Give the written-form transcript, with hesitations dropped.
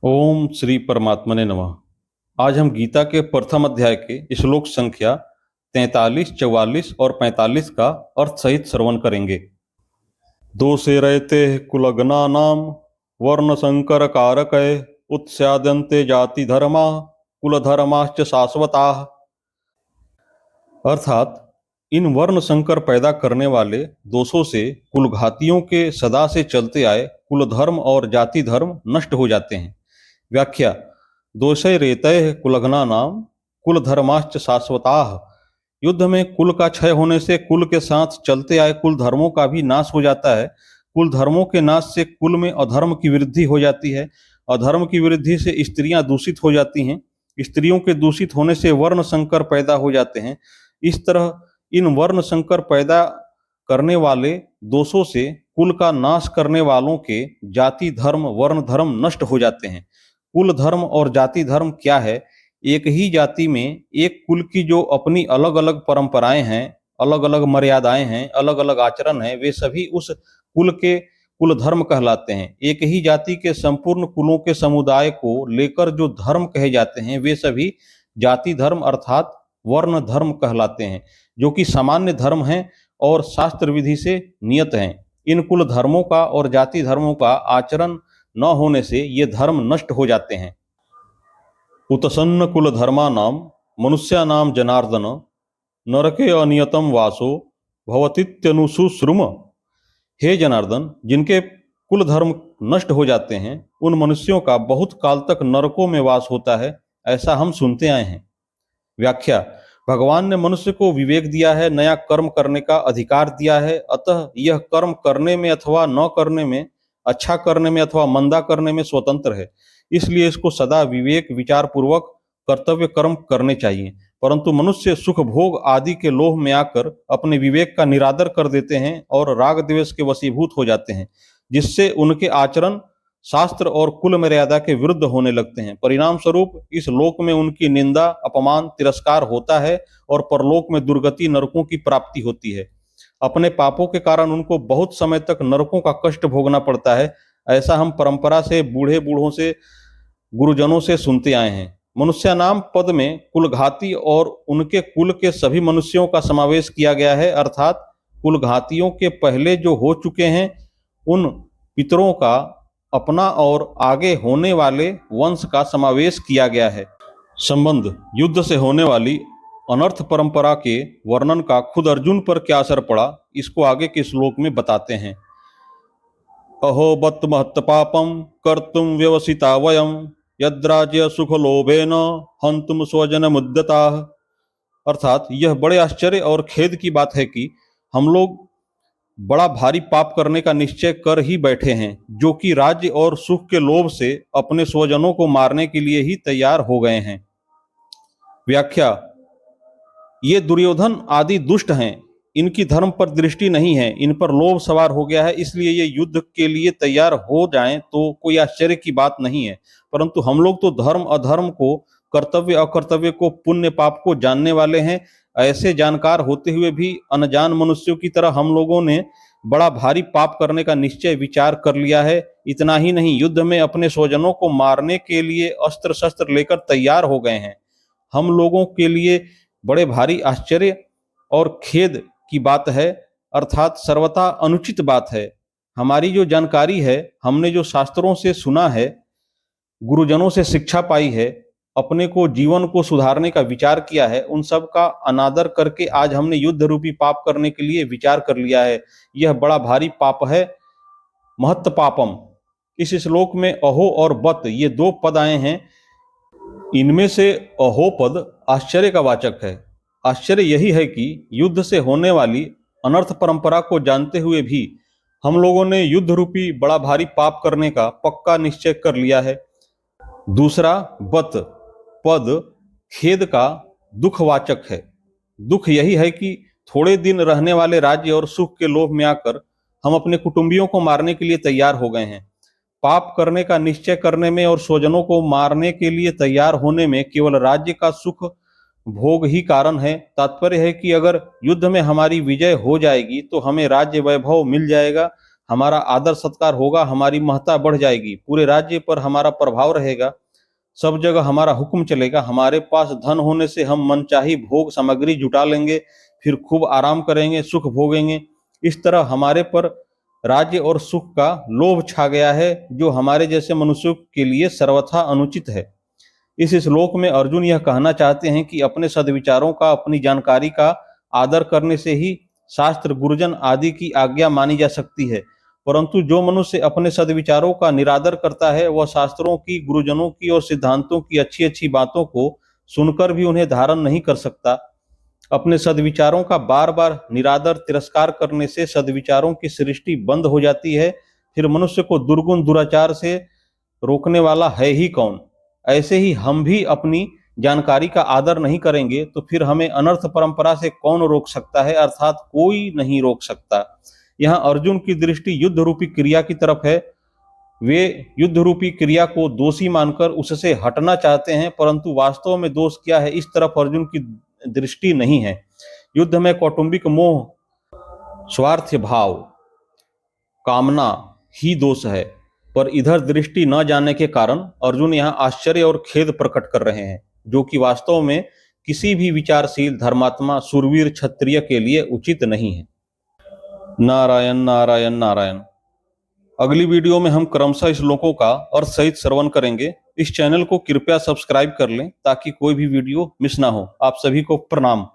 ओम श्री परमात्मने नमः। आज हम गीता के प्रथम अध्याय के श्लोक संख्या 43, 44 और 45 का अर्थ सहित श्रवण करेंगे। दोषे रहते कुलग्ना नाम वर्ण संकर कारकय उत्स्याद्यन्ते जाति धर्मा कुल धर्माश्च शाश्वता। अर्थात इन वर्ण संकर पैदा करने वाले दोषों से कुलघातियों के सदा से चलते आए कुल धर्म और जाति धर्म नष्ट हो जाते हैं। व्याख्या। दोषै रेतय कुलघ्ना नाम कुल धर्माश्च शाश्वताः। युद्ध में कुल का क्षय होने से कुल के साथ चलते आए कुल धर्मों का भी नाश हो जाता है। कुल धर्मों के नाश से कुल में अधर्म की वृद्धि हो जाती है। अधर्म की वृद्धि से स्त्रियां दूषित हो जाती हैं। स्त्रियों के दूषित होने से वर्ण संकर पैदा हो जाते हैं। इस तरह इन वर्ण संकर पैदा करने वाले दोषों से कुल का नाश करने वालों के जाति धर्म वर्ण धर्म नष्ट हो जाते हैं। कुल धर्म और जाति धर्म क्या है? एक ही जाति में एक कुल की जो अपनी अलग अलग परंपराएं हैं, अलग अलग मर्यादाएं हैं, अलग अलग आचरण हैं, वे सभी उस कुल के कुल धर्म कहलाते हैं। एक ही जाति के संपूर्ण कुलों के समुदाय को लेकर जो धर्म कहे जाते हैं वे सभी जाति धर्म अर्थात वर्ण धर्म कहलाते हैं, जो कि सामान्य धर्म हैं और शास्त्र विधि से नियत हैं। इन कुल धर्मों का और जाति धर्मों का आचरण न होने से ये धर्म नष्ट हो जाते हैं। उतसन्न कुल धर्मानाम मनुष्यानाम जनार्दन नरके अनियतम वासो भवतीत्यनुशुश्रुम। हे जनार्दन, जिनके कुल धर्म नष्ट हो जाते हैं उन मनुष्यों का बहुत काल तक नरकों में वास होता है, ऐसा हम सुनते आए हैं। व्याख्या। भगवान ने मनुष्य को विवेक दिया है, नया कर्म करने का अधिकार दिया है, अतः यह कर्म करने में अथवा न करने में, अच्छा करने में अथवा मंदा करने में स्वतंत्र है। इसलिए इसको सदा विवेक विचार पूर्वक कर्तव्य कर्म करने चाहिए। परंतु मनुष्य सुख भोग आदि के लोभ में आकर अपने विवेक का निरादर कर देते हैं और राग द्वेष के वशीभूत हो जाते हैं, जिससे उनके आचरण शास्त्र और कुल मर्यादा के विरुद्ध होने लगते हैं। परिणाम स्वरूप इस लोक में उनकी निंदा अपमान तिरस्कार होता है और परलोक में दुर्गति नरकों की प्राप्ति होती है। अपने पापों के कारण उनको बहुत समय तक नरकों का कष्ट भोगना पड़ता है। ऐसा हम परंपरा से बूढ़े बूढ़ों से गुरुजनों से सुनते आए हैं। मनुष्यानाम पद में कुलघाती और उनके कुल के सभी मनुष्यों का समावेश किया गया है, अर्थात कुलघातियों के पहले जो हो चुके हैं उन पितरों का अपना और आगे होने वाले वंश का समावेश किया गया है। संबंध। युद्ध से होने वाली अनर्थ परंपरा के वर्णन का खुद अर्जुन पर क्या असर पड़ा, इसको आगे के श्लोक में बताते हैं। अहो बत महत्त पापम कर्तुम व्यवसिता वयम यद्राज्य सुख लोभेन हंतुम स्वजन मुद्दता। अर्थात यह बड़े आश्चर्य और खेद की बात है कि हम लोग बड़ा भारी पाप करने का निश्चय कर ही बैठे हैं, जो कि राज्य और सुख के लोभ से अपने स्वजनों को मारने के लिए ही तैयार हो गए हैं। व्याख्या। ये दुर्योधन आदि दुष्ट हैं, इनकी धर्म पर दृष्टि नहीं है, इन पर लोभ सवार हो गया है, इसलिए ये युद्ध के लिए तैयार हो जाएं तो कोई आश्चर्य की बात नहीं है। परंतु हम लोग तो धर्म अधर्म को, कर्तव्य अकर्तव्य को, पुण्य पाप को जानने वाले हैं। ऐसे जानकार होते हुए भी अनजान मनुष्यों की तरह हम लोगों ने बड़ा भारी पाप करने का निश्चय विचार कर लिया है। इतना ही नहीं, युद्ध में अपने स्वजनों को मारने के लिए अस्त्र शस्त्र लेकर तैयार हो गए हैं। हम लोगों के लिए बड़े भारी आश्चर्य और खेद की बात है, अर्थात सर्वथा अनुचित बात है। हमारी जो जानकारी है, हमने जो शास्त्रों से सुना है, गुरुजनों से शिक्षा पाई है, अपने को जीवन को सुधारने का विचार किया है, उन सब का अनादर करके आज हमने युद्ध रूपी पाप करने के लिए विचार कर लिया है। यह बड़ा भारी पाप है, महत्त पापम। इस श्लोक में अहो और बत ये दो पद आए हैं। इनमें से अहो पद आश्चर्य का वाचक है। आश्चर्य यही है कि युद्ध से होने वाली अनर्थ परंपरा को जानते हुए भी हम लोगों ने युद्ध रूपी बड़ा भारी पाप करने का पक्का निश्चय कर लिया है। दूसरा बत पद खेद का दुखवाचक है। दुख यही है कि थोड़े दिन रहने वाले राज्य और सुख के लोभ में आकर हम अपने कुटुंबियों को मारने के लिए तैयार हो गए हैं। पाप करने का निश्चय करने में और स्वजनों को मारने के लिए तैयार होने में केवल राज्य का सुख भोग ही कारण है। तात्पर्य है कि अगर युद्ध में हमारी विजय हो जाएगी तो हमें राज्य वैभव मिल जाएगा, हमारा आदर सत्कार होगा, हमारी महत्ता बढ़ जाएगी, पूरे राज्य पर हमारा प्रभाव रहेगा, सब जगह हमारा हुक्म चलेगा। हमारे पास धन होने से हम मनचाही भोग सामग्री जुटा लेंगे, फिर खूब आराम करेंगे, सुख भोगेंगे। इस तरह हमारे पर राज्य और सुख का लोभ छा गया है, जो हमारे जैसे मनुष्यों के लिए सर्वथा अनुचित है। इस श्लोक में अर्जुन यह कहना चाहते हैं कि अपने सद्विचारों का, अपनी जानकारी का आदर करने से ही शास्त्र, गुरुजन आदि की आज्ञा मानी जा सकती है। परंतु जो मनुष्य अपने सद्विचारों का निरादर करता है, वह शास्त्रों की, गुरुजनों की और सिद्धांतों की अच्छी अच्छी बातों को सुनकर भी उन्हें धारण नहीं कर सकता। अपने सद्विचारों का बार बार निरादर, तिरस्कार करने से सद्विचारों की सृष्टि बंद हो जाती है। फिर मनुष्य को दुर्गुण, दुराचार से रोकने वाला है ही कौन? ऐसे ही हम भी अपनी जानकारी का आदर नहीं करेंगे तो फिर हमें अनर्थ परंपरा से कौन रोक सकता है, अर्थात कोई नहीं रोक सकता। यहाँ अर्जुन की दृष्टि युद्ध रूपी क्रिया की तरफ है। वे युद्ध रूपी क्रिया को दोषी मानकर उससे हटना चाहते हैं, परंतु वास्तव में दोष क्या है, इस तरफ अर्जुन की दृष्टि नहीं है। युद्ध में कौटुंबिक मोह, स्वार्थ भाव, कामना ही दोष है, पर इधर दृष्टि न जाने के कारण अर्जुन यहाँ आश्चर्य और खेद प्रकट कर रहे हैं, जो कि वास्तव में किसी भी विचारशील, धर्मात्मा, शूरवीर क्षत्रिय के लिए उचित नहीं है। नारायण नारायण नारायण। अगली वीडियो में हम क्रमशः श्लोकों का अर्थ सहित श्रवण करेंगे। इस चैनल को कृपया सब्सक्राइब कर लें ताकि कोई भी वीडियो मिस ना हो। आप सभी को प्रणाम।